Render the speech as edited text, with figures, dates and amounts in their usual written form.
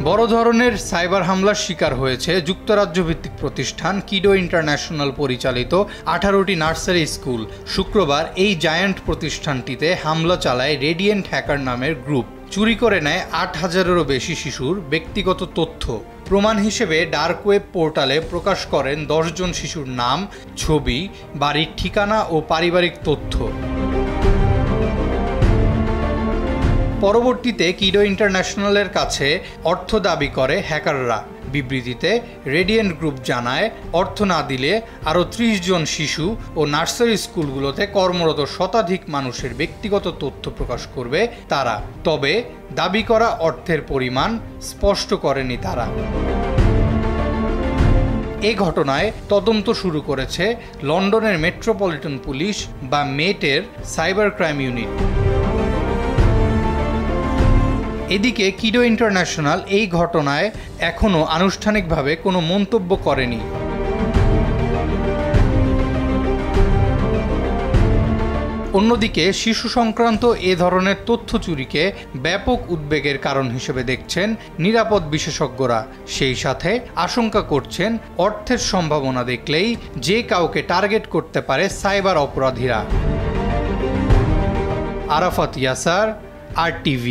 বড় ধরনের সাইবার হামলার শিকার হয়েছে যুক্তরাজ্য ভিত্তিক প্রতিষ্ঠান কিডো ইন্টারন্যাশনাল পরিচালিত 18টি নার্সারি স্কুল। শুক্রবার এই জায়ান্ট প্রতিষ্ঠানটিতে হামলা চালায় রেডিয়েন্ট হ্যাকার নামের গ্রুপ। চুরি করে নেয় 8000-এরও বেশি শিশুর ব্যক্তিগত তথ্য। প্রমাণ হিসেবে ডার্ক ওয়েব পোর্টালে প্রকাশ করেন 10 জন শিশুর নাম, ছবি, বাড়ির ঠিকানা ও পারিবারিক তথ্য। পরবর্তীতে কিডো ইন্টারন্যাশনালের কাছে অর্থ দাবি করে হ্যাকাররা। বিবৃতিতে রেডিয়েন্ট গ্রুপ জানায়, অর্থ না দিলে আরও 30 জন শিশু ও নার্সারি স্কুলগুলোতে কর্মরত শতাধিক মানুষের ব্যক্তিগত তথ্য প্রকাশ করবে তারা। তবে দাবি করা অর্থের পরিমাণ স্পষ্ট করেনি তারা। এ ঘটনায় তদন্ত শুরু করেছে লন্ডনের মেট্রোপলিটন পুলিশ বা মেটের সাইবার ক্রাইম ইউনিট। এদিকে কিডো ইন্টারন্যাশনাল এই ঘটনায় এখনও আনুষ্ঠানিকভাবে কোনো মন্তব্য করেনি। অন্যদিকে শিশু সংক্রান্ত এ ধরনের তথ্য চুরিকে ব্যাপক উদ্বেগের কারণ হিসেবে দেখছেন নিরাপদ বিশেষজ্ঞরা। সেই সাথে আশঙ্কা করছেন অর্থের সম্ভাবনা দেখলেই যে কাউকে টার্গেট করতে পারে সাইবার অপরাধীরা। আরাফাত ইয়াসার, RTV।